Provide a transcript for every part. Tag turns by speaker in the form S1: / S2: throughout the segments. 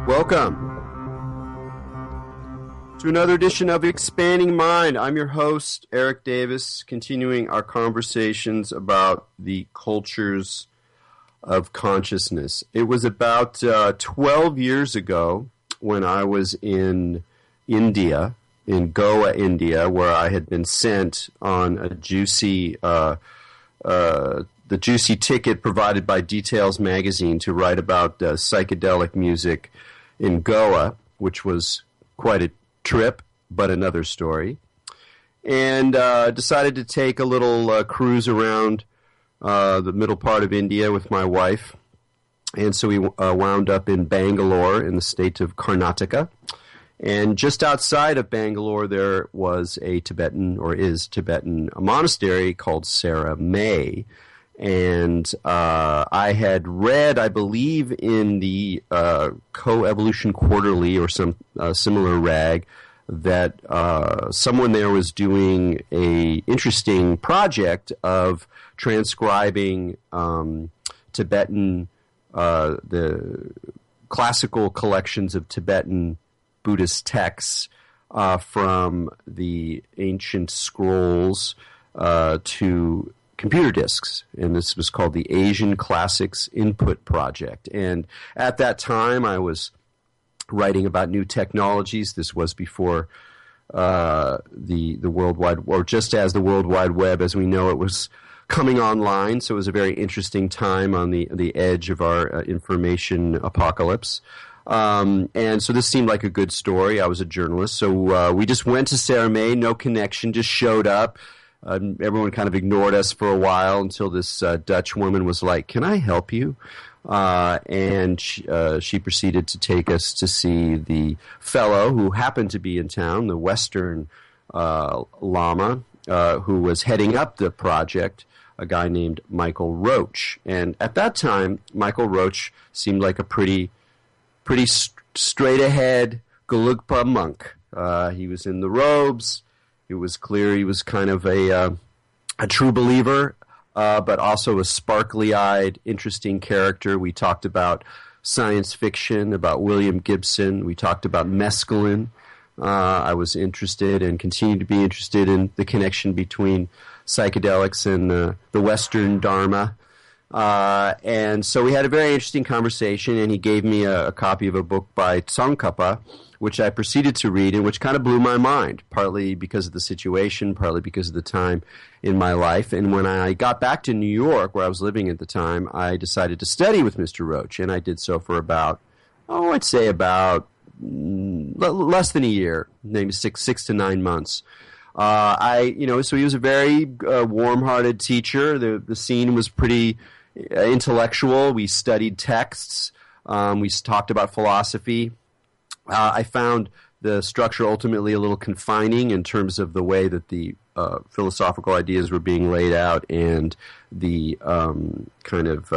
S1: Welcome to another edition of Expanding Mind. I'm your host, Erik Davis, continuing our conversations about the cultures of consciousness. It was about 12 years ago when I was in India, in Goa, India, where I had been sent on a juicy the juicy ticket provided by Details magazine to write about psychedelic music in Goa, which was quite a trip, but another story. And decided to take a little cruise around the middle part of India with my wife. And so we wound up in Bangalore in the state of Karnataka. And just outside of Bangalore, there was a Tibetan monastery called Sarah May. And I had read, I believe, in the Coevolution Quarterly or some similar rag that someone there was doing a interesting project of transcribing Tibetan, the classical collections of Tibetan Buddhist texts from the ancient scrolls to computer disks, and this was called the Asian Classics Input Project. And at that time, I was writing about new technologies. This was before the World Wide, or just as the World Wide Web, as we know it, was coming online. So it was a very interesting time on the edge of our information apocalypse. And so this seemed like a good story. I was a journalist, so we just went to Sarah May, no connection, just showed up. Everyone kind of ignored us for a while until this Dutch woman was like, "Can I help you?" And she proceeded to take us to see the fellow who happened to be in town, the Western Lama, who was heading up the project, a guy named Michael Roach. And at that time, Michael Roach seemed like a pretty straight-ahead Gelugpa monk. He was in the robes. It was clear he was kind of a true believer, but also a sparkly-eyed, interesting character. We talked about science fiction, about William Gibson. We talked about mescaline. I was interested and continue to be interested in the connection between psychedelics and the Western Dharma. And so we had a very interesting conversation, and he gave me a copy of a book by Tsongkhapa, which I proceeded to read, and which kind of blew my mind, partly because of the situation, partly because of the time in my life. And when I got back to New York, where I was living at the time, I decided to study with Mr. Roach, and I did so for about, less than a year, maybe six to 9 months. So he was a very warm-hearted teacher. The scene was pretty intellectual. We studied texts. We talked about philosophy. I found the structure ultimately a little confining in terms of the way that the philosophical ideas were being laid out and the kind of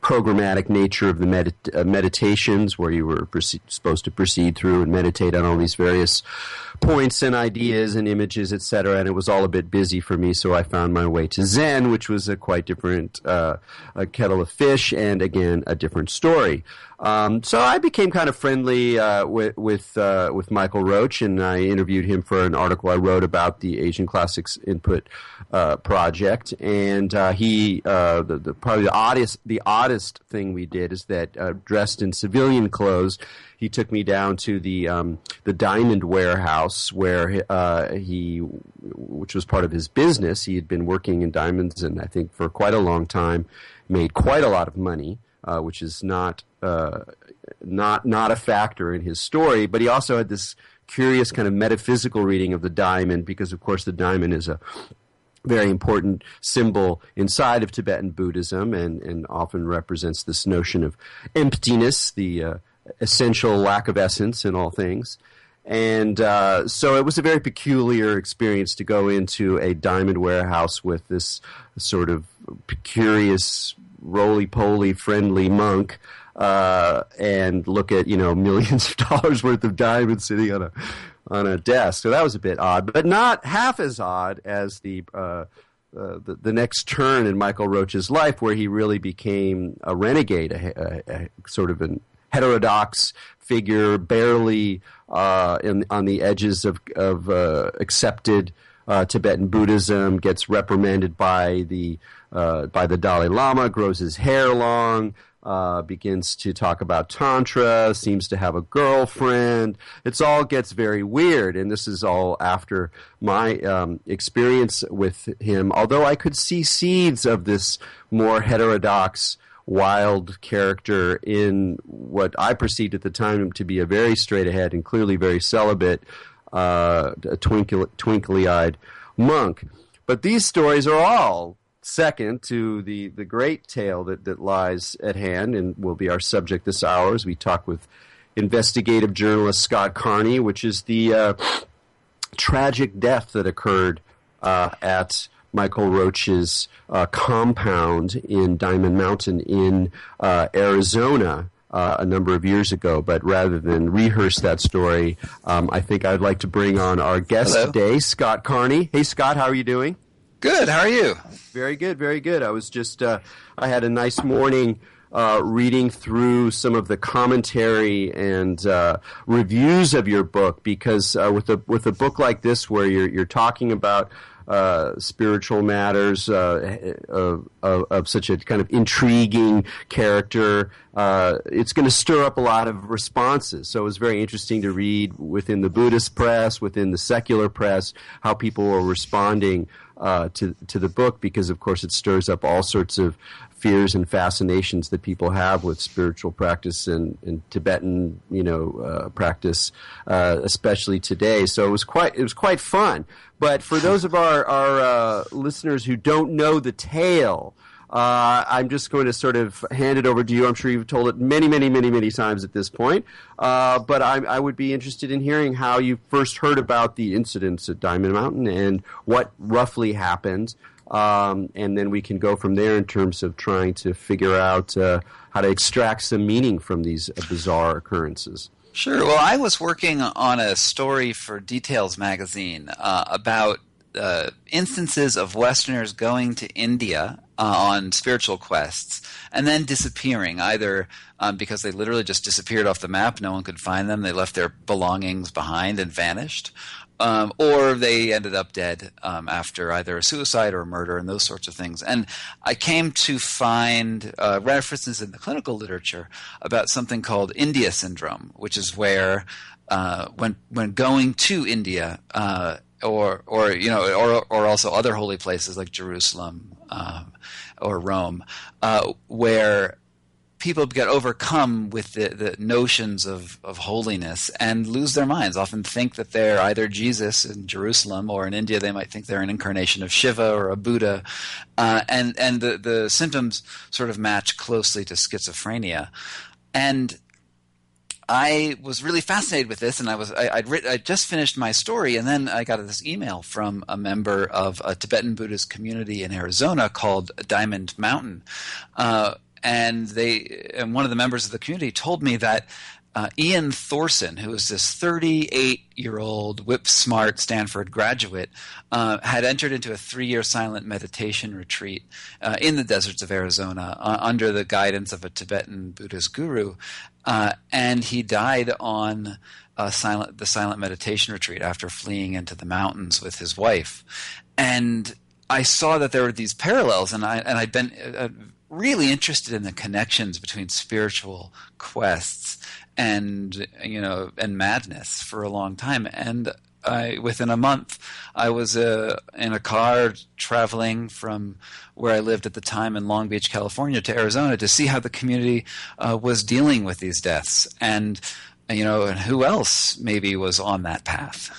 S1: programmatic nature of the meditations, where you were supposed to proceed through and meditate on all these various points and ideas and images, etc. And it was all a bit busy for me, so I found my way to Zen, which was a quite different a kettle of fish, and again a different story. So I became kind of friendly with Michael Roach, and I interviewed him for an article I wrote about the Asian Classics Input Project. And probably the oddest thing we did is that dressed in civilian clothes, he took me down to the diamond warehouse where which was part of his business. He had been working in diamonds, and I think for quite a long time, made quite a lot of money, which is not a factor in his story. But he also had this curious kind of metaphysical reading of the diamond, because of course the diamond is a very important symbol inside of Tibetan Buddhism, and often represents this notion of emptiness, the essential lack of essence in all things. And so it was a very peculiar experience to go into a diamond warehouse with this sort of curious, roly-poly, friendly monk, and look at, millions of dollars worth of diamonds sitting on a desk. So that was a bit odd, but not half as odd as the next turn in Michael Roach's life, where he really became a renegade, a sort of an heterodox figure, barely on the edges of accepted Tibetan Buddhism, gets reprimanded by the Dalai Lama, grows his hair long, begins to talk about Tantra, seems to have a girlfriend. It all gets very weird, and this is all after my experience with him, although I could see seeds of this more heterodox, wild character in what I perceived at the time to be a very straight-ahead and clearly very celibate, a twinkly-eyed monk. But these stories are all second to the great tale that lies at hand and will be our subject this hour as we talk with investigative journalist Scott Carney, which is the tragic death that occurred at Michael Roach's compound in Diamond Mountain in Arizona a number of years ago. But rather than rehearse that story, I think I'd like to bring on our guest today, Scott Carney. Hey, Scott, how are you doing?
S2: Good. How are you?
S1: Very good, very good. I was just, I had a nice morning reading through some of the commentary and reviews of your book, because with a book like this where you're talking about spiritual matters of such a kind of intriguing character, it's going to stir up a lot of responses. So it was very interesting to read within the Buddhist press, within the secular press, how people were responding to the book, because of course it stirs up all sorts of fears and fascinations that people have with spiritual practice and Tibetan, practice, especially today. So it was quite fun. But for those of our listeners who don't know the tale, I'm just going to sort of hand it over to you. I'm sure you've told it many, many, many, many times at this point. But I would be interested in hearing how you first heard about the incidents at Diamond Mountain and what roughly happened. And then we can go from there in terms of trying to figure out how to extract some meaning from these bizarre occurrences.
S2: Sure. Well, I was working on a story for Details magazine about instances of Westerners going to India on spiritual quests and then disappearing, either because they literally just disappeared off the map, no one could find them, they left their belongings behind and vanished, or they ended up dead after either a suicide or a murder and those sorts of things. And I came to find references in the clinical literature about something called India syndrome, which is where when going to India or also other holy places like Jerusalem or Rome, where people get overcome with the notions of holiness and lose their minds, often think that they're either Jesus in Jerusalem, or in India they might think they're an incarnation of Shiva or a Buddha, and the symptoms sort of match closely to schizophrenia. And I was really fascinated with this, and I just finished my story, and then I got this email from a member of a Tibetan Buddhist community in Arizona called Diamond Mountain, and one of the members of the community told me that Ian Thorson, who is this 38-year-old whip-smart Stanford graduate, had entered into a 3-year silent meditation retreat in the deserts of Arizona under the guidance of a Tibetan Buddhist guru, and he died on the silent meditation retreat after fleeing into the mountains with his wife. And I saw that there were these parallels, and I'd been really interested in the connections between spiritual quests and madness for a long time. And within a month, I was in a car traveling from where I lived at the time in Long Beach, California, to Arizona to see how the community was dealing with these deaths, and and who else maybe was on that path.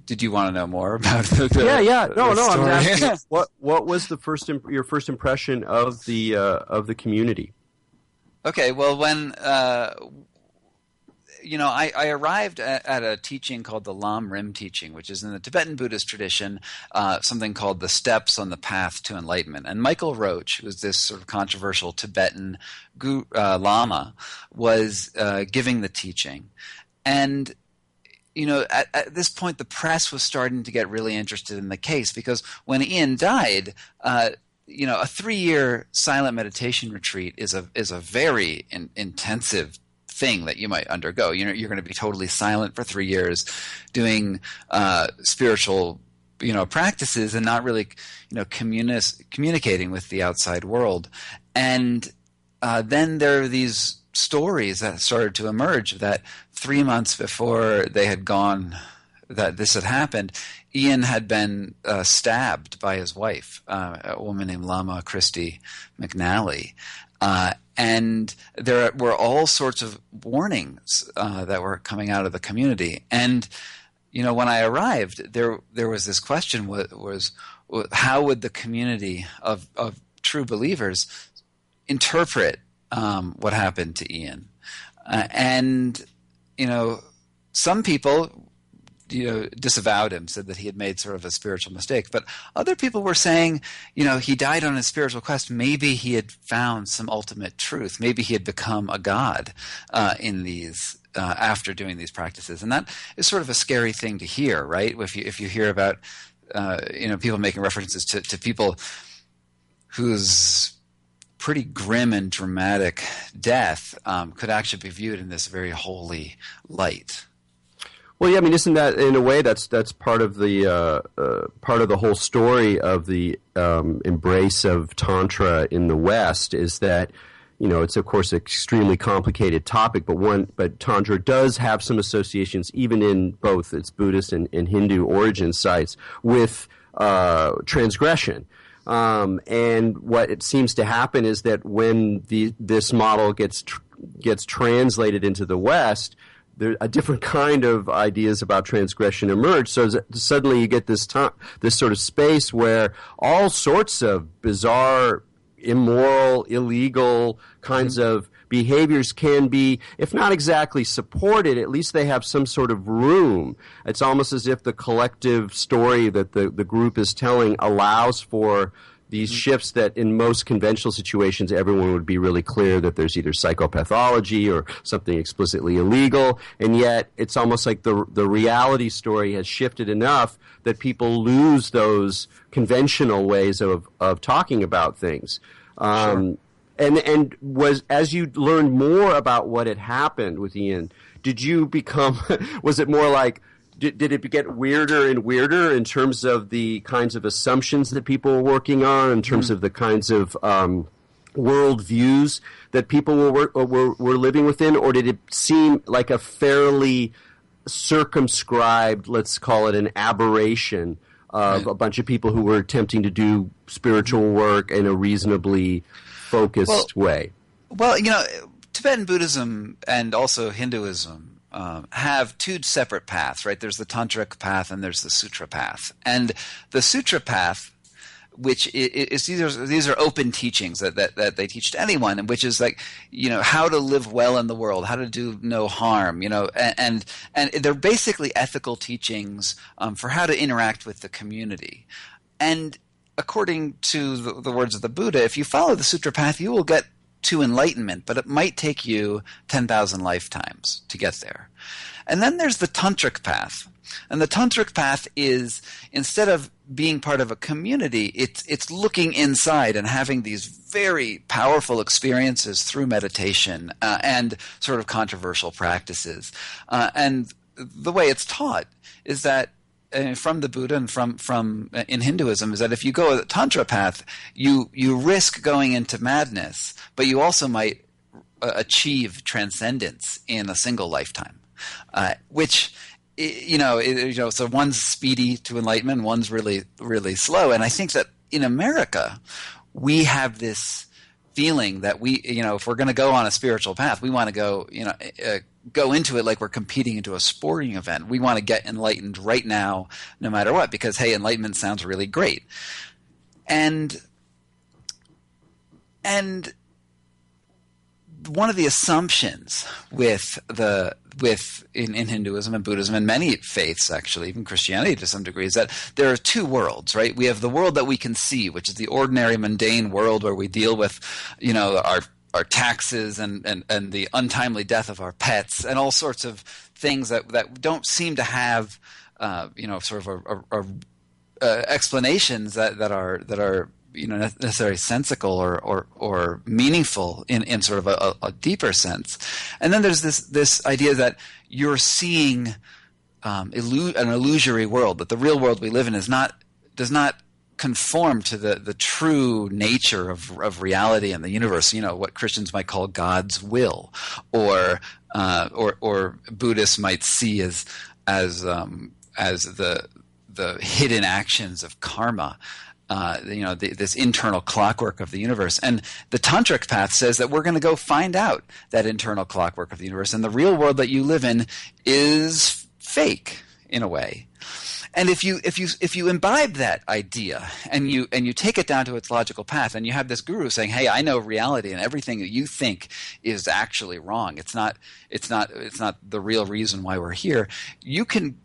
S2: Did you want to know more about the
S1: No.
S2: story?
S1: I'm asking, what was your first impression of the community?
S2: Okay, well, when I arrived at a teaching called the Lam Rim teaching, which is in the Tibetan Buddhist tradition, something called the Steps on the Path to Enlightenment. And Michael Roach, who was this sort of controversial Tibetan Lama, was giving the teaching. And at this point, the press was starting to get really interested in the case because when Ian died, a 3-year silent meditation retreat is a very intensive thing that you might undergo. You're going to be totally silent for 3 years, doing spiritual practices and not really communicating with the outside world. And then there are these stories that started to emerge that 3 months before they had gone, that this had happened, Ian had been stabbed by his wife, a woman named Lama Christie McNally. And there were all sorts of warnings that were coming out of the community. And, when I arrived, there was this question, was how would the community of true believers interpret what happened to Ian? Some people disavowed him, said that he had made sort of a spiritual mistake. But other people were saying, he died on his spiritual quest. Maybe he had found some ultimate truth. Maybe he had become a god in these after doing these practices. And that is sort of a scary thing to hear, right? If you hear about people making references to people whose pretty grim and dramatic death could actually be viewed in this very holy light.
S1: Well, yeah, I mean, isn't that in a way that's part of the whole story of the embrace of Tantra in the West? Is that it's of course an extremely complicated topic, but Tantra does have some associations, even in both its Buddhist and Hindu origin sites, with transgression. And what it seems to happen is that when this model gets translated into the West, there a different kind of ideas about transgression emerge. So suddenly you get this sort of space where all sorts of bizarre, immoral, illegal kinds of behaviors can be, if not exactly supported, at least they have some sort of room. It's almost as if the collective story that the group is telling allows for these shifts that in most conventional situations everyone would be really clear that there's either psychopathology or something explicitly illegal, and yet it's almost like the reality story has shifted enough that people lose those conventional ways of talking about things.
S2: Sure.
S1: And was, as you learned more about what had happened with Ian, did you become, was it more like, did it get weirder and weirder in terms of the kinds of assumptions that people were working on, in terms of the kinds of worldviews that people were living within, or did it seem like a fairly circumscribed, let's call it an aberration of a bunch of people who were attempting to do spiritual work in a reasonably focused way?
S2: Well, Tibetan Buddhism and also Hinduism have two separate paths, right? There's the Tantric path and there's the Sutra path. And the Sutra path, which is these are open teachings that they teach to anyone, and which is like, how to live well in the world, how to do no harm, and they're basically ethical teachings for how to interact with the community. And according to the words of the Buddha, if you follow the Sutra path, you will get to enlightenment, but it might take you 10,000 lifetimes to get there. And then there's the Tantric path. And the Tantric path is, instead of being part of a community, it's looking inside and having these very powerful experiences through meditation and sort of controversial practices. And the way it's taught is that from the Buddha and from in Hinduism is that if you go the Tantra path, you risk going into madness, but you also might achieve transcendence in a single lifetime, which so one's speedy to enlightenment, one's really, really slow. And I think that in America, we have this feeling that we, if we're going to go on a spiritual path, we want to go into it like we're competing into a sporting event. We want to get enlightened right now, no matter what, because, hey, enlightenment sounds really great. And one of the assumptions in Hinduism and Buddhism and many faiths, actually, even Christianity to some degree, is that there are two worlds, right? We have the world that we can see, which is the ordinary, mundane world where we deal with, our taxes and the untimely death of our pets and all sorts of things that don't seem to have sort of explanations that are necessarily sensical or meaningful in sort of a deeper sense. And then there's this idea that you're seeing an illusory world, that the real world we live in does not conform to the true nature of reality and the universe. What Christians might call God's will, or Buddhists might see as the hidden actions of karma. This internal clockwork of the universe. And the Tantric path says that we're going to go find out that internal clockwork of the universe, and the real world that you live in is fake in a way. And if you imbibe that idea and you take it down to its logical path, and you have this guru saying, "Hey, I know reality, and everything that you think is actually wrong. It's not the real reason why we're here," you can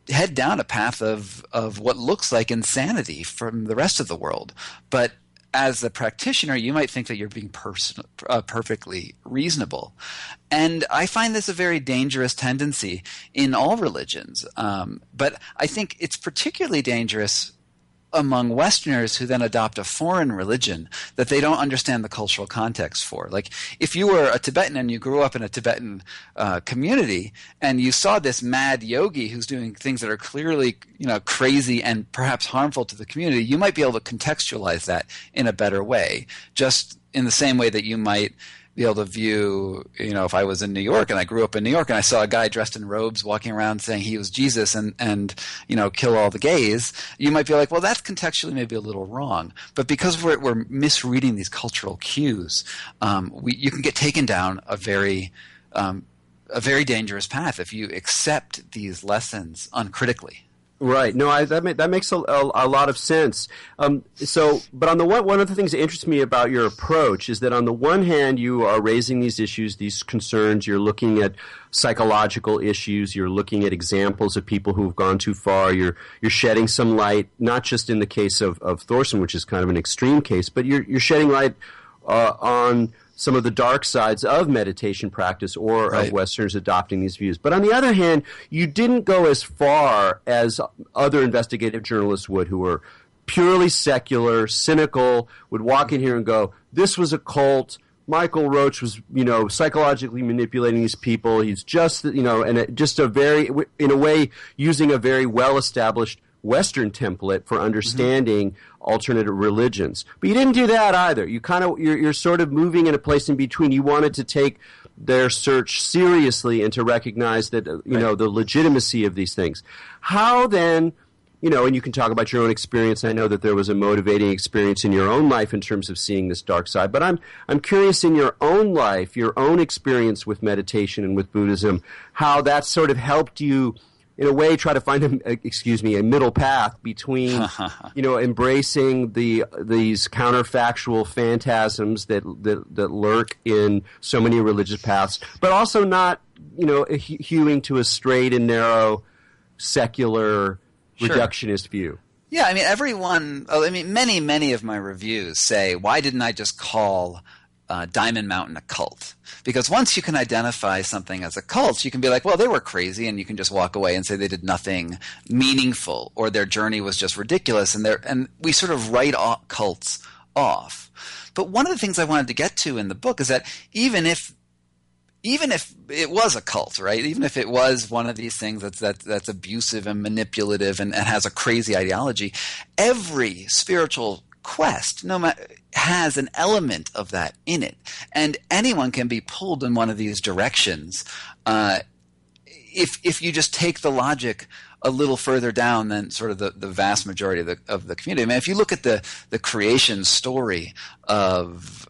S2: head down a path of what looks like insanity from the rest of the world. But as a practitioner, you might think that you're being perfectly reasonable. And I find this a very dangerous tendency in all religions. But I think it's particularly dangerous among Westerners who then adopt a foreign religion that they don't understand the cultural context for. Like, if you were a Tibetan and you grew up in a Tibetan community, and you saw this mad yogi who's doing things that are clearly, crazy and perhaps harmful to the community, you might be able to contextualize that in a better way, just in the same way that you might be able to view, if I was in New York and I grew up in New York and I saw a guy dressed in robes walking around saying he was Jesus and kill all the gays, you might be like, well, that's contextually maybe a little wrong. But because we're misreading these cultural cues, you can get taken down a very dangerous path if you accept these lessons uncritically.
S1: Right. No, that makes a lot of sense. But on the one of the things that interests me about your approach is that on the one hand, you are raising these issues, these concerns. You're looking at psychological issues. You're looking at examples of people who have gone too far. You're shedding some light, not just in the case of Thorson, which is kind of an extreme case, but you're shedding light on some of the dark sides of meditation practice or
S2: right.
S1: of Westerners adopting these views. But on the other hand, you didn't go as far as other investigative journalists would, who were purely secular, cynical, would walk in here and go, this was a cult. Michael Roach was, psychologically manipulating these people. He's just, just in a way, using a very well-established Western template for understanding alternative religions. But you didn't do that either. You're sort of moving in a place in between. You wanted to take their search seriously and to recognize that, the legitimacy of these things. How then, and you can talk about your own experience. I know that there was a motivating experience in your own life in terms of seeing this dark side. But I'm curious, in your own life, your own experience with meditation and with Buddhism, how that sort of helped you in a way, try to find a middle path between, embracing these counterfactual phantasms that lurk in so many religious paths, but also not, hewing to a straight and narrow secular reductionist view.
S2: Yeah, many of my reviews say, why didn't I just call Diamond Mountain a cult? Because once you can identify something as a cult, you can be like, well, they were crazy, and you can just walk away and say they did nothing meaningful, or their journey was just ridiculous, and we sort of write cults off. But one of the things I wanted to get to in the book is that even if it was a cult, right? Even if it was one of these things that's abusive and manipulative and has a crazy ideology, every spiritual quest has an element of that in it, and anyone can be pulled in one of these directions if you just take the logic a little further down than sort of the vast majority of the community. I mean, if you look at the creation story of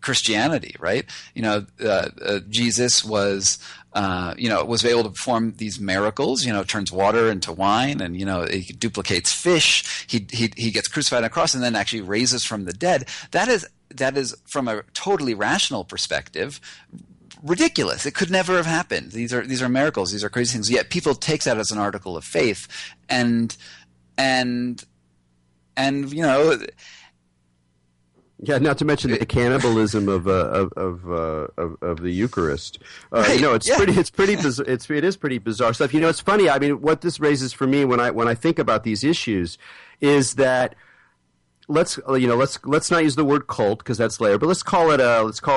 S2: Christianity, right? Jesus was able to perform these miracles, turns water into wine, and, he duplicates fish. He gets crucified on a cross and then actually raises from the dead. That is from a totally rational perspective, ridiculous. It could never have happened. These are miracles. These are crazy things. Yet people take that as an article of faith, and
S1: Yeah, not to mention the cannibalism of the Eucharist.
S2: Right,
S1: It is pretty bizarre stuff. It's funny. I mean, what this raises for me when I think about these issues is that let's not use the word cult because that's layered, but let's call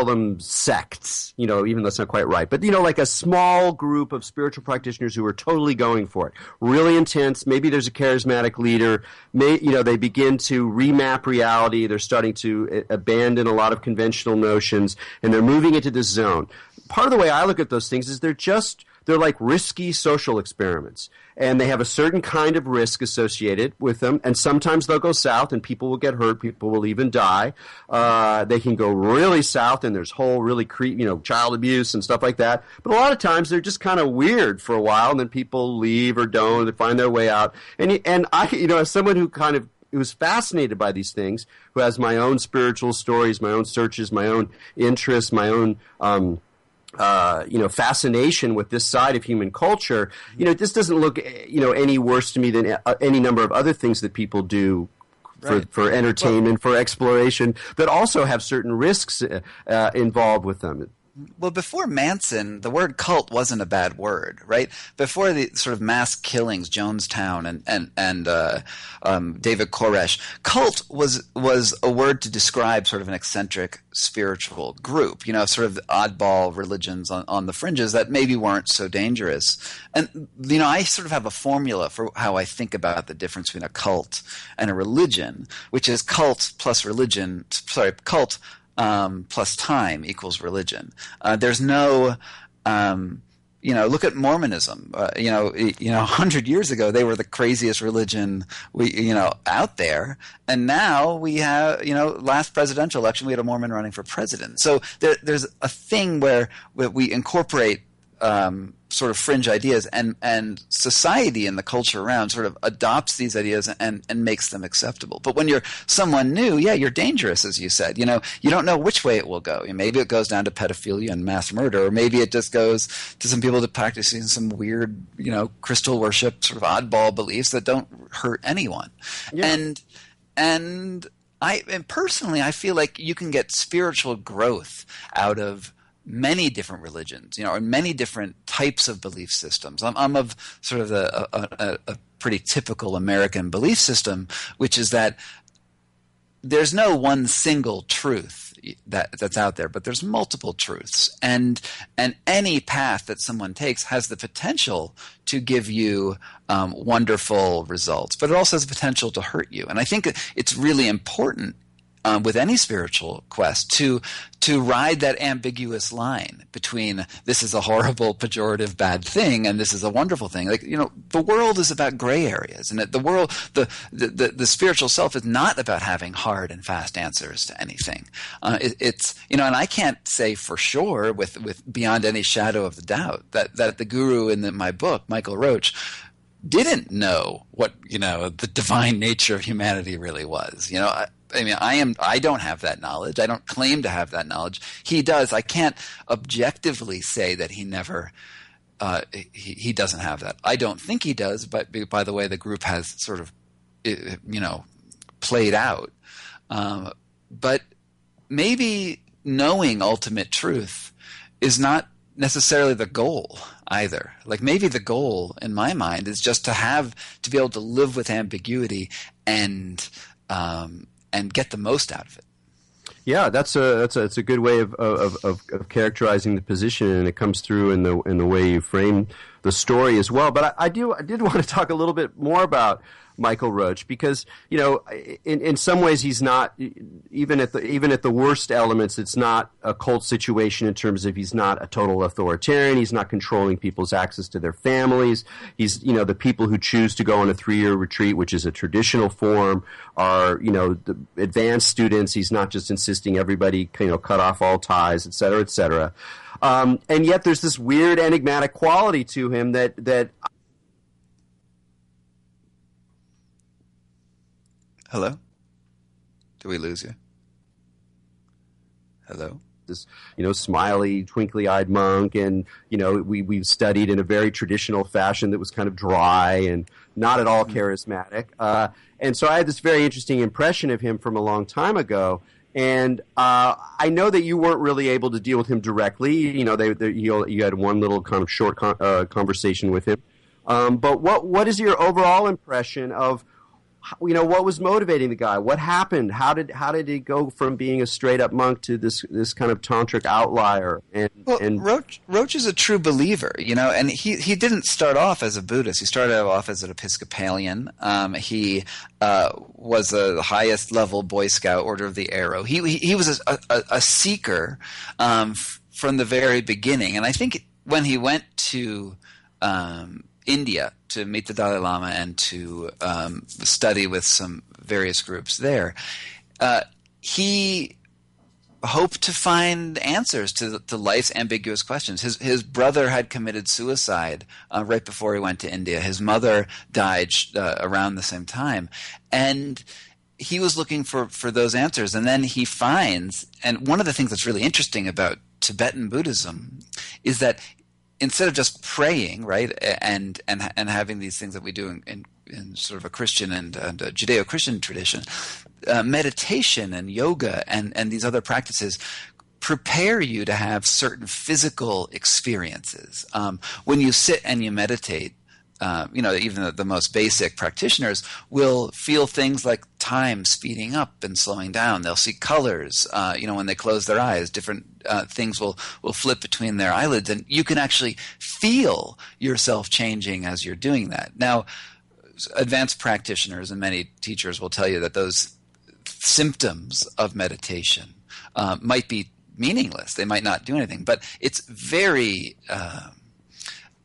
S1: them sects. Even though that's not quite right, but like a small group of spiritual practitioners who are totally going for it, really intense. Maybe there's a charismatic leader. They begin to remap reality. They're starting to abandon a lot of conventional notions, and they're moving into this zone. Part of the way I look at those things is they're like risky social experiments, and they have a certain kind of risk associated with them, and sometimes they'll go south and people will get hurt, people will even die. They can go really south and there's whole really child abuse and stuff like that, but a lot of times they're just kind of weird for a while, and then people leave or don't, they find their way out. And I, as someone who's fascinated by these things, who has my own spiritual stories, my own searches, my own interests, my own fascination with this side of human culture, this doesn't look, any worse to me than any number of other things that people do for entertainment, for exploration, that also have certain risks involved with them.
S2: Well, before Manson, the word cult wasn't a bad word, right? Before the sort of mass killings, Jonestown and David Koresh, cult was a word to describe sort of an eccentric spiritual group, sort of oddball religions on the fringes that maybe weren't so dangerous. And, I sort of have a formula for how I think about the difference between a cult and a religion, which is cult plus time equals religion. There's no, look at Mormonism. 100 years ago, they were the craziest religion out there. And now we have, last presidential election, we had a Mormon running for president. So there's a thing where we incorporate sort of fringe ideas, and society and the culture around sort of adopts these ideas and makes them acceptable. But when you're someone new, you're dangerous, as you said. You don't know which way it will go. Maybe it goes down to pedophilia and mass murder, or maybe it just goes to some people that practicing some weird, crystal worship, sort of oddball beliefs that don't hurt anyone. Yeah. And personally, I feel like you can get spiritual growth out of many different religions, or many different types of belief systems. I'm of sort of a pretty typical American belief system, which is that there's no one single truth that's out there, but there's multiple truths, and any path that someone takes has the potential to give you wonderful results, but it also has the potential to hurt you. And I think it's really important with any spiritual quest to ride that ambiguous line between this is a horrible, pejorative, bad thing and this is a wonderful thing. The world is about gray areas, and the world, the spiritual self is not about having hard and fast answers to anything. It's and I can't say for sure with beyond any shadow of the doubt that the guru in my book, Michael Roach, didn't know what the divine nature of humanity really was. I don't have that knowledge. I don't claim to have that knowledge. He does. I can't objectively say that he never he doesn't have that. I don't think he does, but by the way the group has sort of played out. But maybe knowing ultimate truth is not necessarily the goal either. Maybe the goal in my mind is just to be able to live with ambiguity and get the most out of it.
S1: Yeah, that's a good way of characterizing the position, and it comes through in the way you frame the story as well. But I did want to talk a little bit more about Michael Roach, because in some ways he's not, even at the worst elements, it's not a cult situation in terms of he's not a total authoritarian. He's not controlling people's access to their families. He's the people who choose to go on a 3-year retreat, which is a traditional form, are the advanced students. He's not just insisting everybody cut off all ties, et cetera, et cetera. And yet there's this weird enigmatic quality to him that
S2: Hello? Did we lose you? Hello?
S1: This, smiley, twinkly-eyed monk, and, we've studied in a very traditional fashion that was kind of dry and not at all charismatic. And so I had this very interesting impression of him from a long time ago, And I know that you weren't really able to deal with him directly. You know, you had one little kind of short conversation with him. But what is your overall impression of, you know, what was motivating the guy? What happened? How did he go from being a straight up monk to this kind of tantric outlier? And
S2: Roach is a true believer, you know, and he didn't start off as a Buddhist. He started off as an Episcopalian. He was a highest level Boy Scout, Order of the Arrow. He was a seeker from the very beginning, and I think when he went to India to meet the Dalai Lama and to study with some various groups there, he hoped to find answers to life's ambiguous questions. His brother had committed suicide right before he went to India. His mother died around the same time, and he was looking for those answers. And then he finds, and one of the things that's really interesting about Tibetan Buddhism is that instead of just praying, right, and having these things that we do in sort of a Christian and a Judeo-Christian tradition, meditation and yoga and these other practices prepare you to have certain physical experiences. When you sit and you meditate, you know, even the most basic practitioners will feel things like time speeding up and slowing down. They'll see colors, you know, when they close their eyes. Different things will flip between their eyelids, and you can actually feel yourself changing as you're doing that. Now, advanced practitioners and many teachers will tell you that those symptoms of meditation might be meaningless. They might not do anything, but it's very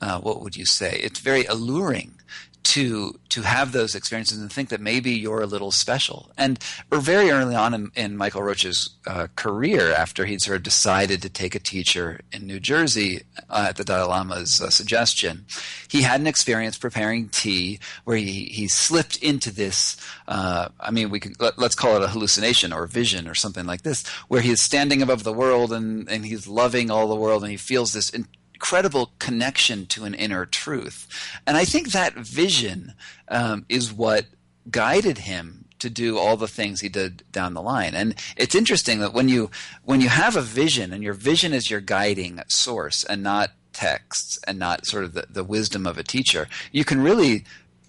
S2: what would you say? It's very alluring to have those experiences and think that maybe you're a little special. And very early on in Michael Roach's career, after he'd sort of decided to take a teacher in New Jersey at the Dalai Lama's suggestion, he had an experience preparing tea where he slipped into this, let's call it a hallucination or vision or something like this, where he's standing above the world and he's loving all the world, and he feels this incredible connection to an inner truth. And I think that vision is what guided him to do all the things he did down the line. And it's interesting that when you have a vision, and your vision is your guiding source and not texts and not sort of the wisdom of a teacher, you can really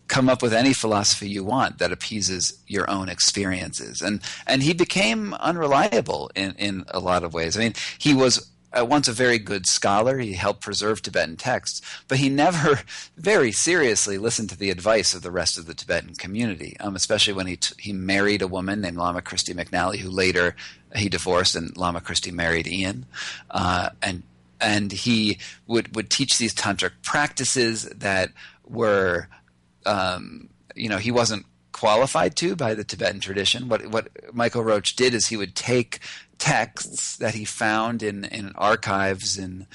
S2: come up with any philosophy you want that appeases your own experiences. And he became unreliable in a lot of ways. I mean, he was once a very good scholar. He helped preserve Tibetan texts, but he never very seriously listened to the advice of the rest of the Tibetan community, especially when he married a woman named Lama Christy McNally, who later he divorced, and Lama Christy married Ian. And he would teach these tantric practices that were, he wasn't qualified to by the Tibetan tradition. What Michael Roach did is he would take texts that he found in archives in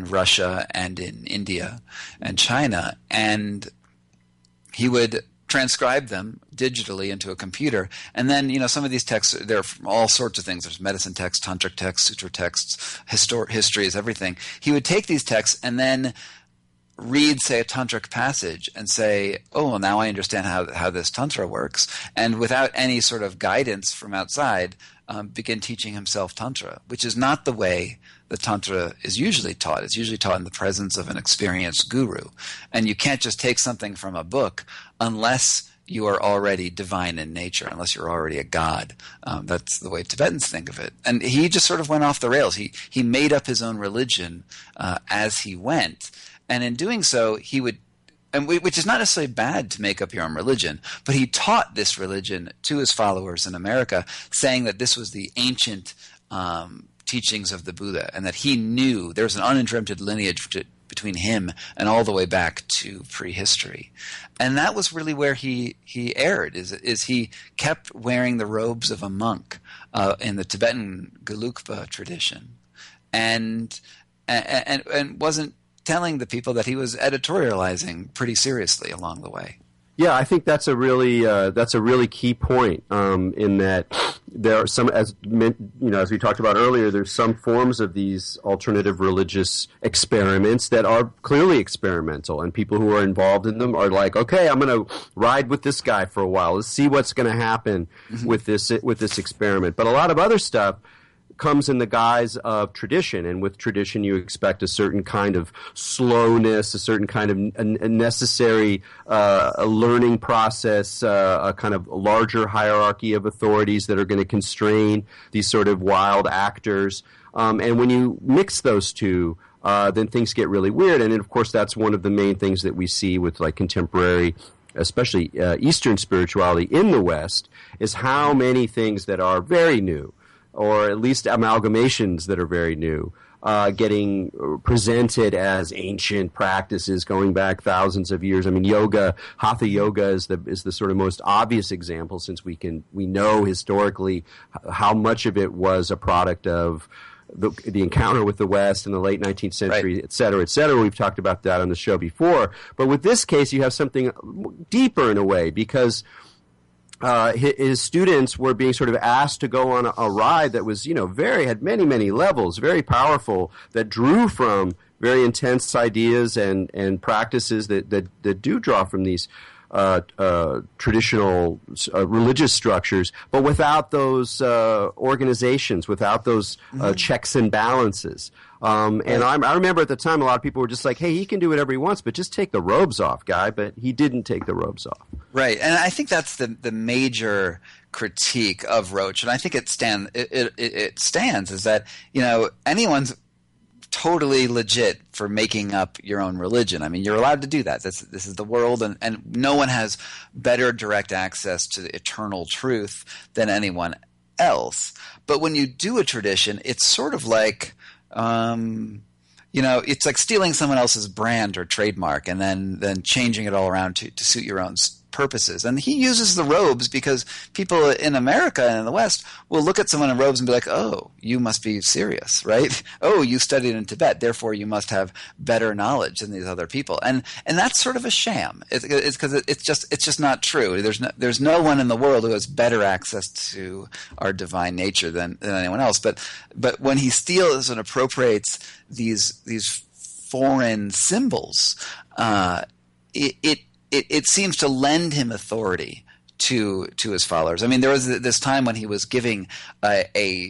S2: Russia and in India and China, and he would transcribe them digitally into a computer. And then, some of these texts, they're from all sorts of things. There's medicine texts, tantric texts, sutra texts, histories, everything. He would take these texts and then read, say, a tantric passage and say, oh, well, now I understand how this tantra works. And without any sort of guidance from outside, begin teaching himself tantra, which is not the way the tantra is usually taught. It's usually taught in the presence of an experienced guru. And you can't just take something from a book unless you are already divine in nature, unless you're already a god. That's the way Tibetans think of it. And he just sort of went off the rails. He made up his own religion as he went. And in doing so, he would, which is not necessarily bad to make up your own religion, but he taught this religion to his followers in America, saying that this was the ancient teachings of the Buddha, and that he knew there was an uninterrupted lineage between him and all the way back to prehistory. And that was really where he erred, is he kept wearing the robes of a monk in the Tibetan Gelugpa tradition, and wasn't telling the people that he was editorializing pretty seriously along the way.
S1: Yeah, I think that's a really key point. In that there are some, as we talked about earlier, there's some forms of these alternative religious experiments that are clearly experimental, and people who are involved in them are like, okay, I'm going to ride with this guy for a while. Let's see what's going to happen with this experiment. But a lot of other stuff comes in the guise of tradition, and with tradition you expect a certain kind of slowness, a certain kind of a necessary a learning process, a kind of larger hierarchy of authorities that are going to constrain these sort of wild actors. And when you mix those two, then things get really weird. And of course, that's one of the main things that we see with like contemporary, especially Eastern spirituality in the West, is how many things that are very new, or at least amalgamations that are very new, getting presented as ancient practices going back thousands of years. I mean, yoga, hatha yoga is the sort of most obvious example, since we know historically how much of it was a product of the encounter with the West in the late 19th century, right, et cetera, et cetera. We've talked about that on the show before. But with this case, you have something deeper in a way, because his students were being sort of asked to go on a ride that was, had many, many levels, very powerful, that drew from very intense ideas and practices that do draw from these traditional religious structures, but without those organizations, without those checks and balances. And I remember at the time a lot of people were just like, hey, he can do whatever he wants, but just take the robes off, guy. But he didn't take the robes off.
S2: Right. And I think that's the major critique of Roach. And I think it stands is that, anyone's totally legit for making up your own religion. I mean, you're allowed to do that. This is the world, and no one has better direct access to the eternal truth than anyone else. But when you do a tradition, it's sort of like it's like stealing someone else's brand or trademark and then changing it all around to suit your own purposes. And he uses the robes because people in America and in the West will look at someone in robes and be like, oh, you must be serious, right? Oh, you studied in Tibet, therefore you must have better knowledge than these other people. And that's sort of a sham. It's because it's just not true. There's no one in the world who has better access to our divine nature than anyone else. But when he steals and appropriates these foreign symbols, it seems to lend him authority to his followers. I mean, there was this time when he was giving an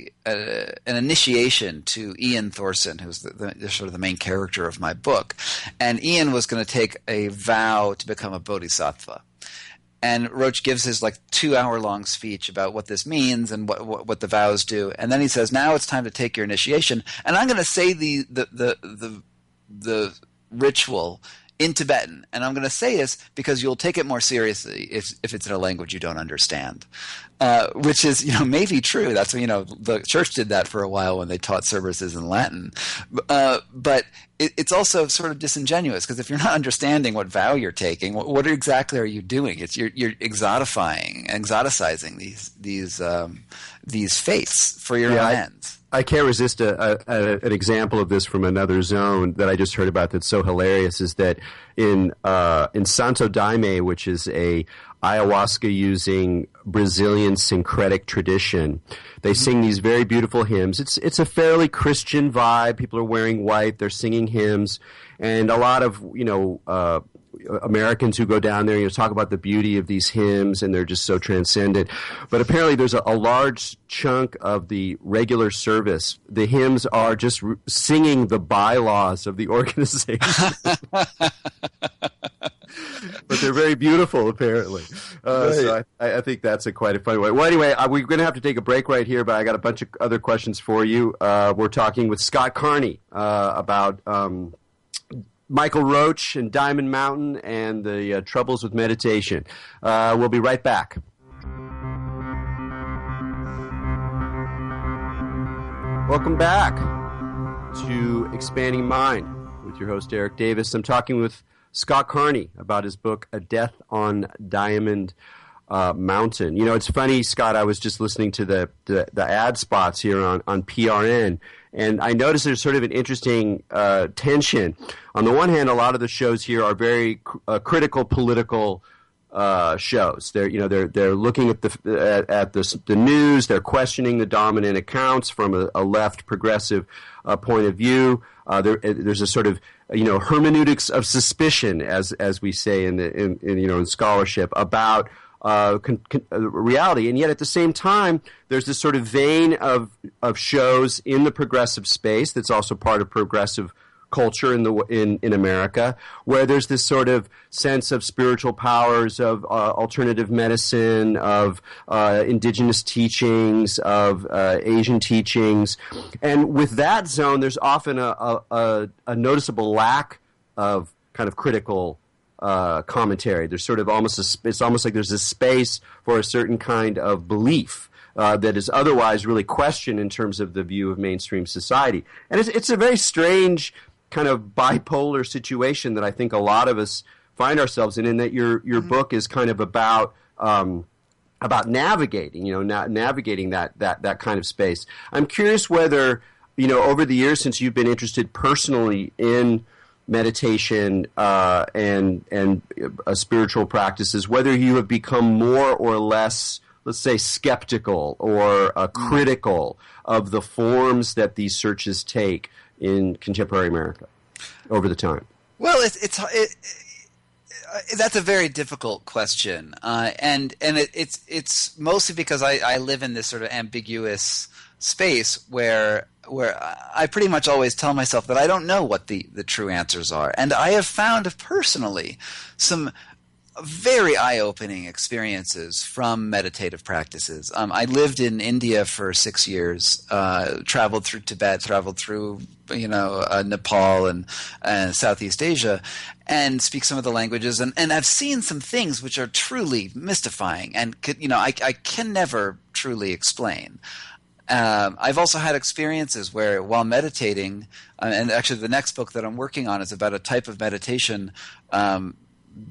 S2: initiation to Ian Thorson, who's the sort of the main character of my book, and Ian was going to take a vow to become a bodhisattva. And Roach gives his 2-hour-long speech about what this means and what the vows do, and then he says, "Now it's time to take your initiation, and I'm going to say the ritual in Tibetan, and I'm going to say this because you'll take it more seriously if it's in a language you don't understand," which is maybe true. That's the church did that for a while when they taught services in Latin, but it's also sort of disingenuous, because if you're not understanding what vow you're taking, what exactly are you doing? You're exoticizing these faiths for your own ends.
S1: I can't resist an example of this from another zone that I just heard about that's so hilarious, is that in Santo Daime, which is a ayahuasca-using Brazilian syncretic tradition, they sing these very beautiful hymns. It's a fairly Christian vibe. People are wearing white. They're singing hymns. And a lot of, Americans who go down there, talk about the beauty of these hymns, and they're just so transcendent. But apparently there's a large chunk of the regular service. The hymns are just singing the bylaws of the organization. But they're very beautiful, apparently. Right. So I think that's quite a funny way. Well, anyway, we're going to have to take a break right here, but I got a bunch of other questions for you. We're talking with Scott Carney about Michael Roach and Diamond Mountain and the troubles with meditation. We'll be right back. Welcome back to Expanding Mind with your host, Erik Davis. I'm talking with Scott Carney about his book, A Death on Diamond Mountain. It's funny, Scott, I was just listening to the ad spots here on PRN, and I noticed there's sort of an interesting tension. On the one hand, a lot of the shows here are very critical political shows. They're looking at the news. They're questioning the dominant accounts from a left progressive point of view. There's a sort of hermeneutics of suspicion, as we say in scholarship, about reality, and yet at the same time, there's this sort of vein of shows in the progressive space that's also part of progressive culture in America, where there's this sort of sense of spiritual powers, of alternative medicine, of indigenous teachings, of Asian teachings, and with that zone, there's often a noticeable lack of kind of critical commentary. There's sort of it's almost like there's a space for a certain kind of belief that is otherwise really questioned in terms of the view of mainstream society, and it's a very strange kind of bipolar situation that I think a lot of us find ourselves in that your book is kind of about navigating, navigating that kind of space. I'm curious whether, over the years since you've been interested personally in meditation and spiritual practices, whether you have become more or less, let's say, skeptical or critical of the forms that these searches take in contemporary America over the time?
S2: Well, that's a very difficult question, and it's mostly because I live in this sort of ambiguous space where I pretty much always tell myself that I don't know what the true answers are, and I have found personally some very eye-opening experiences from meditative practices. I lived in India for 6 years, traveled through Tibet, traveled through Nepal and Southeast Asia, and speak some of the languages. And I've seen some things which are truly mystifying, and I can never truly explain. I've also had experiences where, while meditating, and actually the next book that I'm working on is about a type of meditation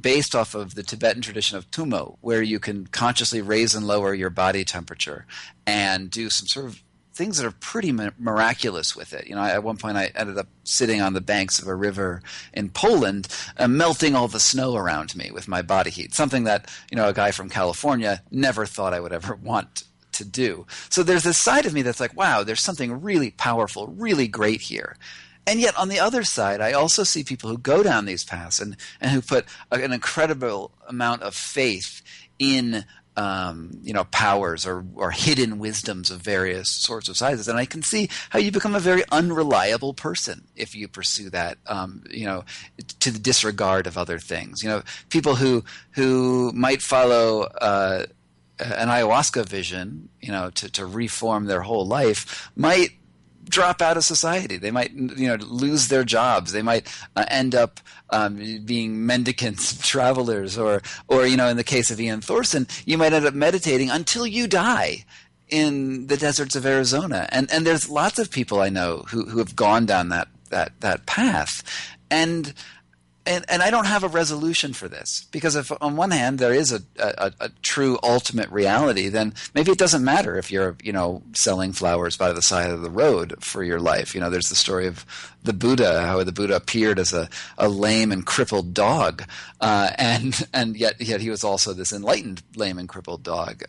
S2: based off of the Tibetan tradition of Tummo, where you can consciously raise and lower your body temperature and do some sort of things that are pretty miraculous with it. At one point I ended up sitting on the banks of a river in Poland, melting all the snow around me with my body heat, something that, a guy from California never thought I would ever want to do. So there's this side of me that's like, wow, there's something really powerful, really great here. And yet, on the other side, I also see people who go down these paths and who put an incredible amount of faith in powers or hidden wisdoms of various sorts of sizes. And I can see how you become a very unreliable person if you pursue that, to the disregard of other things. People who might follow an ayahuasca vision, to reform their whole life, might drop out of society. They might, lose their jobs. They might end up being mendicants, travelers, or in the case of Ian Thorson, you might end up meditating until you die in the deserts of Arizona. And there's lots of people I know who have gone down that path. And I don't have a resolution for this, because if on one hand there is a true ultimate reality, then maybe it doesn't matter if you're selling flowers by the side of the road for your life. There's the story of the Buddha, how the Buddha appeared as a lame and crippled dog, and yet he was also this enlightened lame and crippled dog.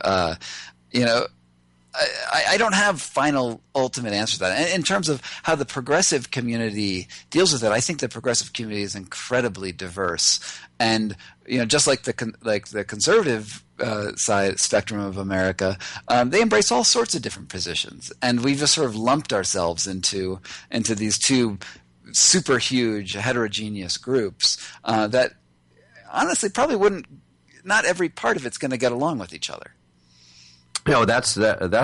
S2: I don't have final ultimate answer to that. And in terms of how the progressive community deals with it, I think the progressive community is incredibly diverse. And just like the conservative side spectrum of America, they embrace all sorts of different positions. And we've just sort of lumped ourselves into these two super huge heterogeneous groups that honestly probably wouldn't. Not every part of it's going to get along with each other.
S1: No, that's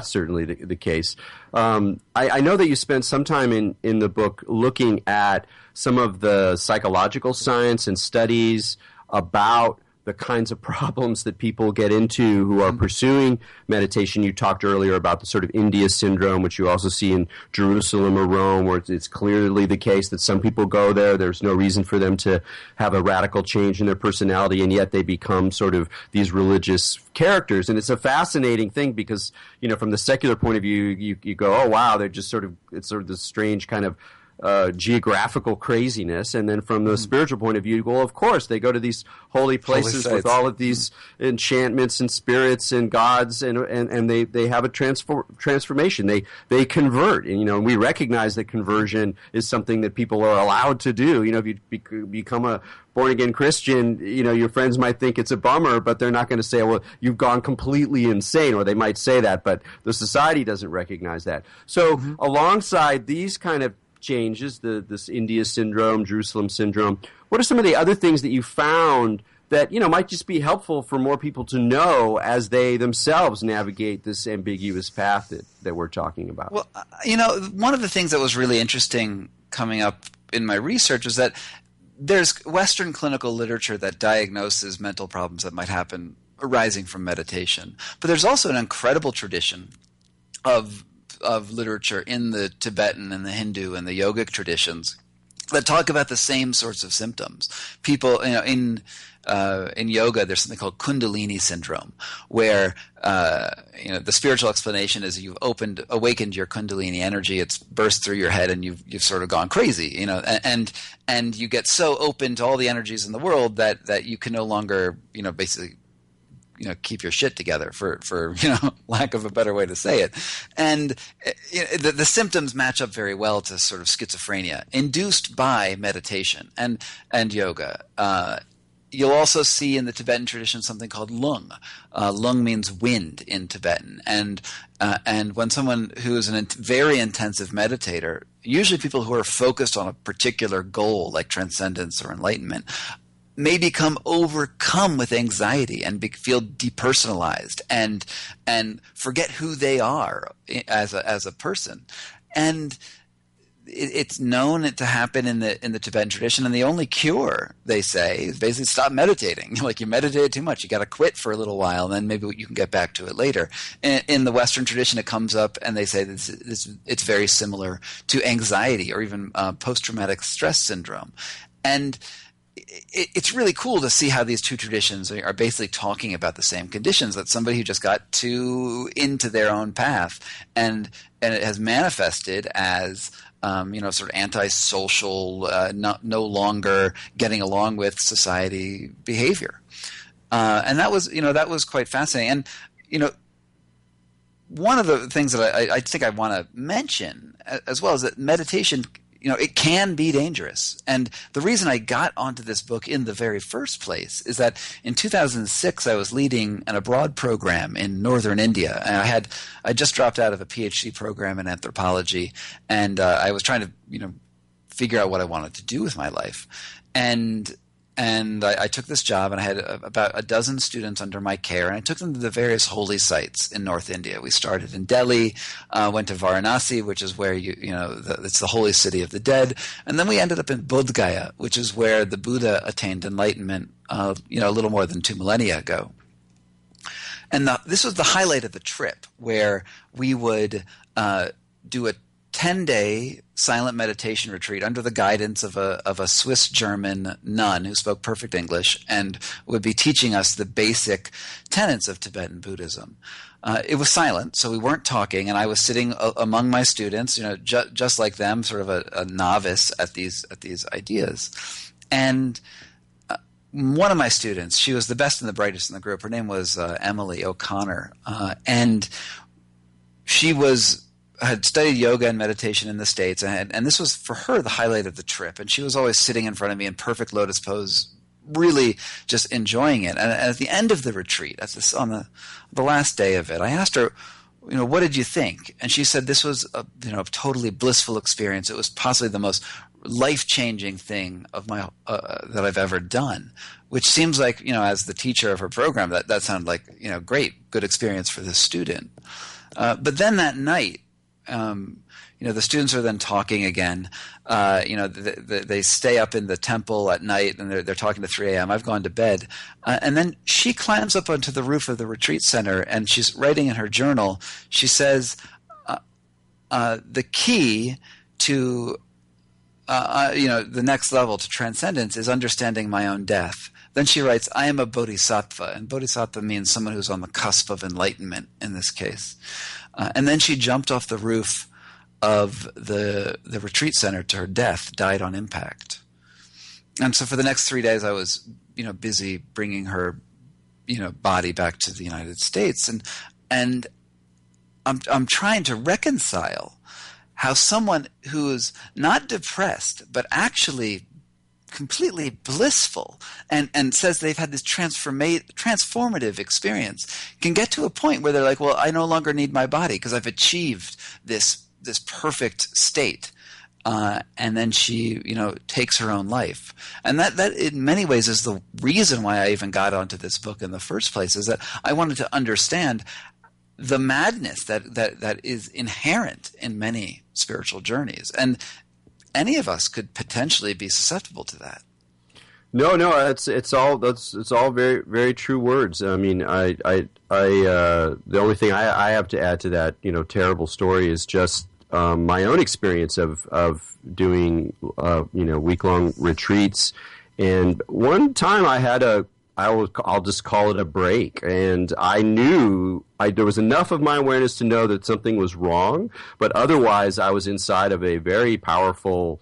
S1: certainly the case. I know that you spent some time in the book looking at some of the psychological science and studies about the kinds of problems that people get into who are pursuing meditation. You talked earlier about the sort of India syndrome, which you also see in Jerusalem or Rome, where it's clearly the case that some people go there. There's no reason for them to have a radical change in their personality, and yet they become sort of these religious characters. And it's a fascinating thing because, from the secular point of view, you go, oh, wow, they're just it's sort of this strange kind of geographical craziness, and then from the spiritual point of view, well, of course, they go to these holy places with all of these enchantments and spirits and gods, and they have a transformation. They convert, and we recognize that conversion is something that people are allowed to do. If you become a born-again Christian, your friends might think it's a bummer, but they're not going to say, well, you've gone completely insane, or they might say that, but the society doesn't recognize that. So alongside these kind of changes, this India syndrome, Jerusalem syndrome, what are some of the other things that you found that might just be helpful for more people to know as they themselves navigate this ambiguous path that we're talking about?
S2: Well, one of the things that was really interesting coming up in my research is that there's Western clinical literature that diagnoses mental problems that might happen arising from meditation, but there's also an incredible tradition of literature in the Tibetan and the Hindu and the yogic traditions that talk about the same sorts of symptoms. People, in yoga, there's something called Kundalini syndrome, where the spiritual explanation is you've awakened your Kundalini energy. It's burst through your head, and you've sort of gone crazy, and you get so open to all the energies in the world that you can no longer, basically, keep your shit together, for lack of a better way to say it. And the symptoms match up very well to sort of schizophrenia induced by meditation and yoga. You'll also see in the Tibetan tradition something called lung. Lung means wind in Tibetan, and when someone who is a very intensive meditator, usually people who are focused on a particular goal like transcendence or enlightenment, may become overcome with anxiety and feel depersonalized and forget who they are as a person. And it's known to happen in the Tibetan tradition, and the only cure, they say, is basically stop meditating. Like, you meditated too much, you got to quit for a little while, and then maybe you can get back to it later. In the Western tradition, it comes up, and they say it's very similar to anxiety or even post-traumatic stress syndrome. And it's really cool to see how these two traditions are basically talking about the same conditions, that somebody who just got too into their own path and it has manifested as sort of antisocial, no longer getting along with society behavior. And that was quite fascinating. And, one of the things that I think I want to mention as well is that meditation, it can be dangerous. And the reason I got onto this book in the very first place is that in 2006, I was leading an abroad program in northern India. And I just dropped out of a PhD program in anthropology, and I was trying to, figure out what I wanted to do with my life. And I took this job, and I had about a dozen students under my care, and I took them to the various holy sites in North India. We started in Delhi, went to Varanasi, which is where it's the holy city of the dead, and then we ended up in Bodh Gaya, which is where the Buddha attained enlightenment, a little more than 2 millennia ago. And this was the highlight of the trip, where we would do a 10-day silent meditation retreat under the guidance of a Swiss-German nun who spoke perfect English and would be teaching us the basic tenets of Tibetan Buddhism. It was silent, so we weren't talking, and I was sitting among my students, just like them, sort of a novice at these ideas. And one of my students, she was the best and the brightest in the group. Her name was Emily O'Connor, and she had studied yoga and meditation in the States, and this was for her the highlight of the trip. And she was always sitting in front of me in perfect lotus pose, really just enjoying it. And at the end of the retreat, on the last day of it, I asked her, what did you think? And she said this was a totally blissful experience. It was possibly the most life-changing thing of my that I've ever done. Which seems like, as the teacher of her program, that sounded like great, good experience for this student. But then that night, the students are then talking again. They stay up in the temple at night, and they're talking to 3 a.m. I've gone to bed. And then she climbs up onto the roof of the retreat center, and she's writing in her journal. She says, the key to, the next level to transcendence is understanding my own death. Then she writes, I am a bodhisattva, and bodhisattva means someone who's on the cusp of enlightenment in this case. And then she jumped off the roof of the retreat center to her death died on impact. And so for the next 3 days, I was, busy bringing her, body back to the United States. And I'm trying to reconcile how someone who is not depressed, but actually completely blissful and says they've had this transformative experience can get to a point where they're like, well, I no longer need my body because I've achieved this perfect state. And then she, takes her own life. And that in many ways is the reason why I even got onto this book in the first place, is that I wanted to understand the madness that is inherent in many spiritual journeys. And any of us could potentially be susceptible to that.
S1: No, it's all very, very true words. I mean, the only thing I have to add to that, terrible story is just my own experience of doing, week-long retreats. And one time I had I'll just call it a break. And I knew there was enough of my awareness to know that something was wrong, but otherwise I was inside of a very powerful,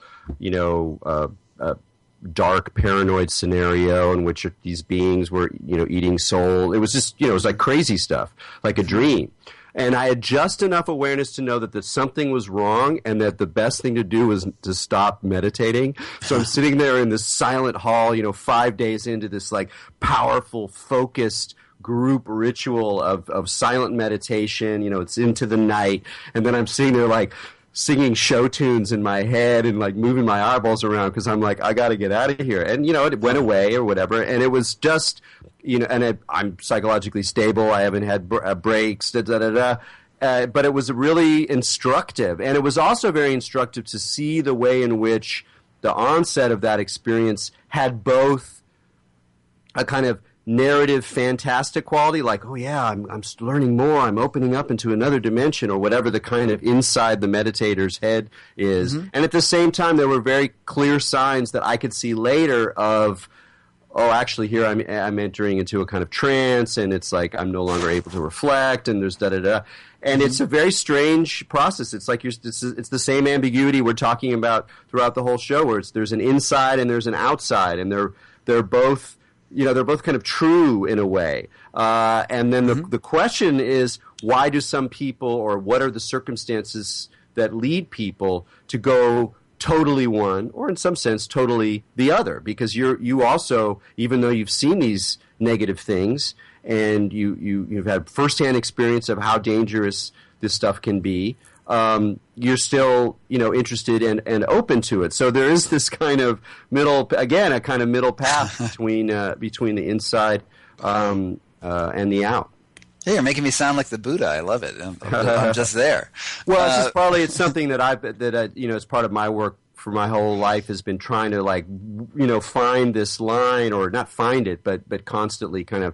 S1: dark paranoid scenario in which these beings were, eating soul. It was just, it was like crazy stuff, like a dream. And I had just enough awareness to know that something was wrong and that the best thing to do was to stop meditating. So I'm sitting there in this silent hall, 5 days into this like powerful, focused group ritual of silent meditation. It's into the night. And then I'm sitting there like singing show tunes in my head and like moving my eyeballs around because I'm like, I got to get out of here. And, it went away or whatever. And it was just... I'm psychologically stable. I haven't had breaks, but it was really instructive. And it was also very instructive to see the way in which the onset of that experience had both a kind of narrative fantastic quality, like, oh yeah, I'm learning more, I'm opening up into another dimension, or whatever the kind of inside the meditator's head is. Mm-hmm. And at the same time, there were very clear signs that I could see later of, oh, actually, here I'm entering into a kind of trance, and it's like I'm no longer able to reflect, and there's da-da-da. And it's a very strange process. It's like it's the same ambiguity we're talking about throughout the whole show, where there's an inside and there's an outside, and they're both kind of true in a way. And then the question is, why do some people, or what are the circumstances that lead people to go totally one, or in some sense totally the other? Because you also, even though you've seen these negative things and you've had firsthand experience of how dangerous this stuff can be, you're still interested and open to it. So there is this kind of middle path between the inside and the out.
S2: Hey, you're making me sound like the Buddha. I love it. I'm just there.
S1: Well, it's just partly it's something that as part of my work for my whole life has been trying to find this line, or not find it, but constantly kind of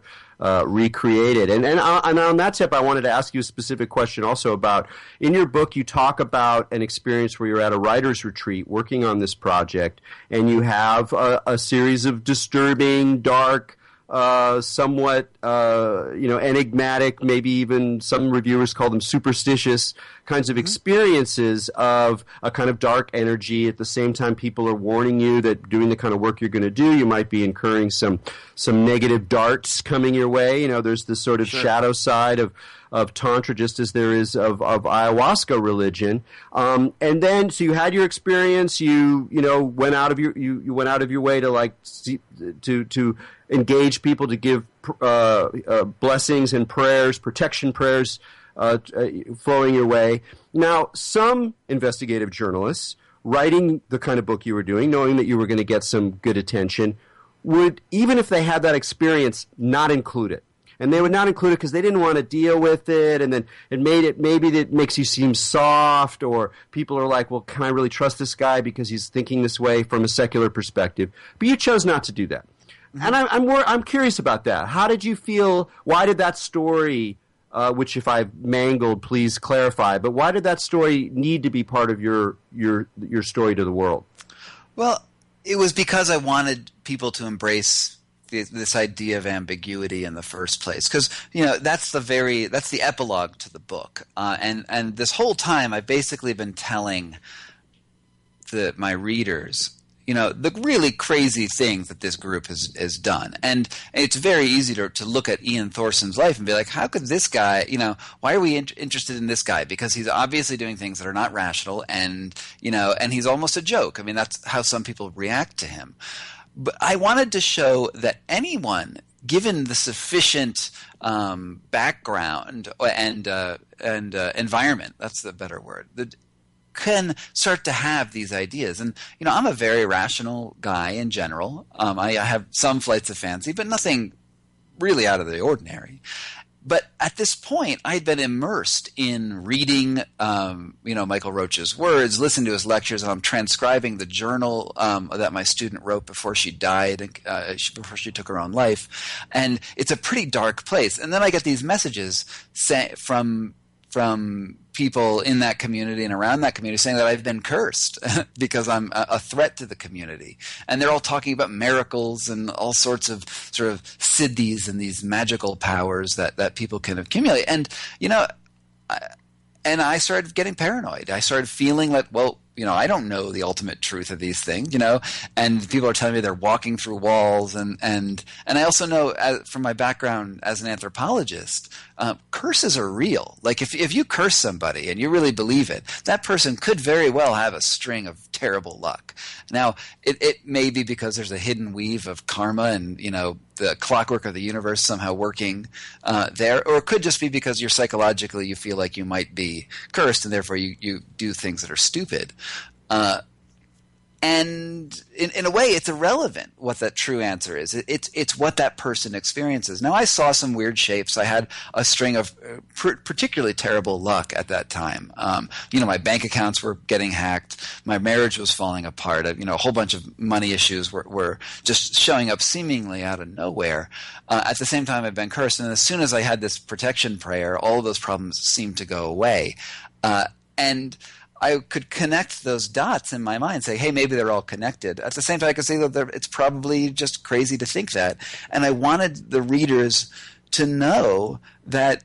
S1: recreate it. And on that tip, I wanted to ask you a specific question also about, in your book, you talk about an experience where you're at a writer's retreat working on this project, and you have a series of disturbing, dark, somewhat, enigmatic, maybe even some reviewers call them superstitious kinds of experiences of a kind of dark energy. At the same time, people are warning you that doing the kind of work you're going to do, you might be incurring some negative darts coming your way. There's this sort of shadow side of Tantra, just as there is of ayahuasca religion. And then, so you had your experience, you went out of your way to to engage people, to give blessings and prayers, protection prayers flowing your way. Now, some investigative journalists, writing the kind of book you were doing, knowing that you were going to get some good attention, would, even if they had that experience, not include it. And they would not include it because they didn't want to deal with it, and then maybe it makes you seem soft, or people are like, well, can I really trust this guy because he's thinking this way from a secular perspective? But you chose not to do that. And I'm curious about that. How did you feel? Why did that story, which if I've mangled, please clarify, but why did that story need to be part of your story to the world?
S2: Well, it was because I wanted people to embrace this idea of ambiguity in the first place, because that's the epilogue to the book, and this whole time I've basically been telling my readers the really crazy things that this group has done. And it's very easy to look at Ian Thorson's life and be like, how could this guy, why are we interested in this guy? Because he's obviously doing things that are not rational, and he's almost a joke. I mean, that's how some people react to him. But I wanted to show that anyone, given the sufficient background and environment, that's the better word, can start to have these ideas. And I'm a very rational guy in general. I have some flights of fancy, but nothing really out of the ordinary. But at this point, I had been immersed in reading, Michael Roach's words, listening to his lectures, and I'm transcribing the journal that my student wrote before she died, before she took her own life. And it's a pretty dark place. And then I get these messages from people in that community and around that community saying that I've been cursed because I'm a threat to the community. And they're all talking about miracles and all sorts of sort of siddhis and these magical powers that people can accumulate. And, and I started getting paranoid. I started feeling like, well, I don't know the ultimate truth of these things, and people are telling me they're walking through walls. And I also know from my background as an anthropologist, curses are real. Like if you curse somebody and you really believe it, that person could very well have a string of terrible luck. Now, it may be because there's a hidden weave of karma and, the clockwork of the universe somehow working there, or it could just be because you're psychologically, you feel like you might be cursed and therefore you do things that are stupid. And in a way, it's irrelevant what that true answer is. It's what that person experiences. Now, I saw some weird shapes. I had a string of particularly terrible luck at that time. My bank accounts were getting hacked. My marriage was falling apart. A whole bunch of money issues were just showing up seemingly out of nowhere. At the same time, I've been cursed. And as soon as I had this protection prayer, all of those problems seemed to go away. And I could connect those dots in my mind and say, hey, maybe they're all connected. At the same time, I could say that it's probably just crazy to think that. And I wanted the readers to know that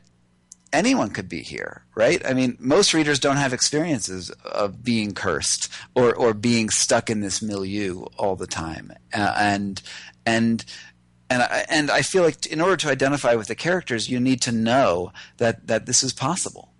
S2: anyone could be here, right? I mean, most readers don't have experiences of being cursed or being stuck in this milieu all the time. And I feel like in order to identify with the characters, you need to know that this is possible.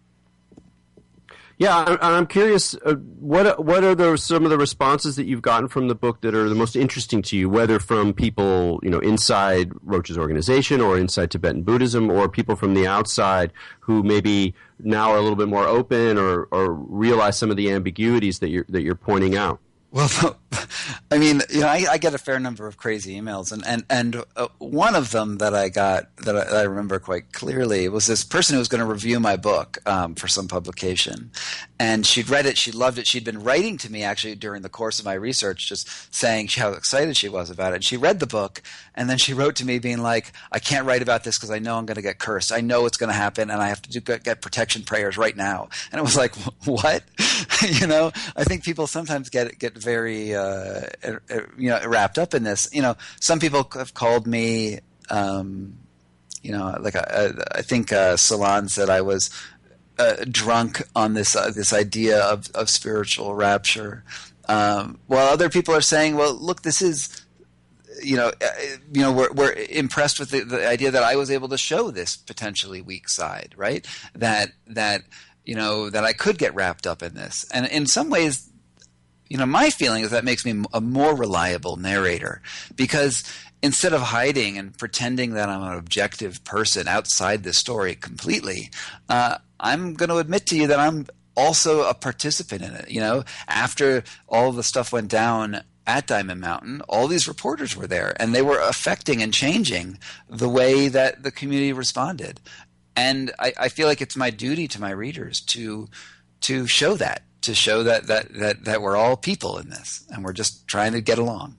S1: Yeah, I'm curious. What are some of the responses that you've gotten from the book that are the most interesting to you? Whether from people inside Roach's organization or inside Tibetan Buddhism, or people from the outside who maybe now are a little bit more open or realize some of the ambiguities that you're pointing out.
S2: Well, I mean, I get a fair number of crazy emails, and one of them that I got that I remember quite clearly was this person who was going to review my book for some publication, and she'd read it, she loved it, she'd been writing to me actually during the course of my research, just saying how excited she was about it. And she read the book, and then she wrote to me being like, I can't write about this because I know I'm going to get cursed. I know it's going to happen, and I have to get protection prayers right now. And it was like, what? I think people sometimes get very wrapped up in this. Some people have called me I think Salon said I was drunk on this idea of spiritual rapture, while other people are saying, well, look, this is we're impressed with the idea that I was able to show this potentially weak side, right? That I could get wrapped up in this. And in some ways, my feeling is that makes me a more reliable narrator, because instead of hiding and pretending that I'm an objective person outside this story completely, I'm going to admit to you that I'm also a participant in it. After all the stuff went down at Diamond Mountain, all these reporters were there, and they were affecting and changing the way that the community responded. And I feel like it's my duty to my readers to show that, that we're all people in this, and we're just trying to get along.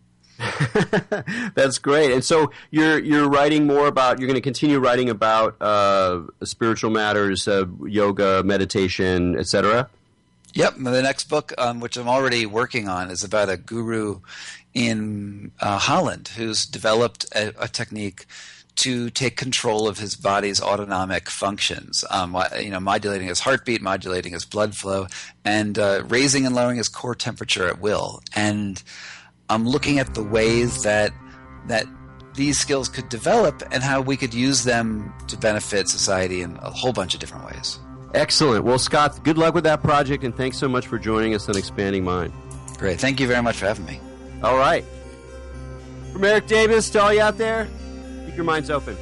S1: That's great. And so you're writing more about, you're going to continue writing about spiritual matters, yoga, meditation, etc.? Yep.
S2: The next book, which I'm already working on, is about a guru in from Holland, who's developed a technique to take control of his body's autonomic functions, modulating his heartbeat, modulating his blood flow, and raising and lowering his core temperature at will. And I'm looking at the ways that these skills could develop and how we could use them to benefit society in a whole bunch of different ways.
S1: Excellent. Well, Scott, good luck with that project, and thanks so much for joining us on Expanding Mind.
S2: Great. Thank you very much for having me.
S1: All right. From Erik Davis to all you out there, keep your minds open.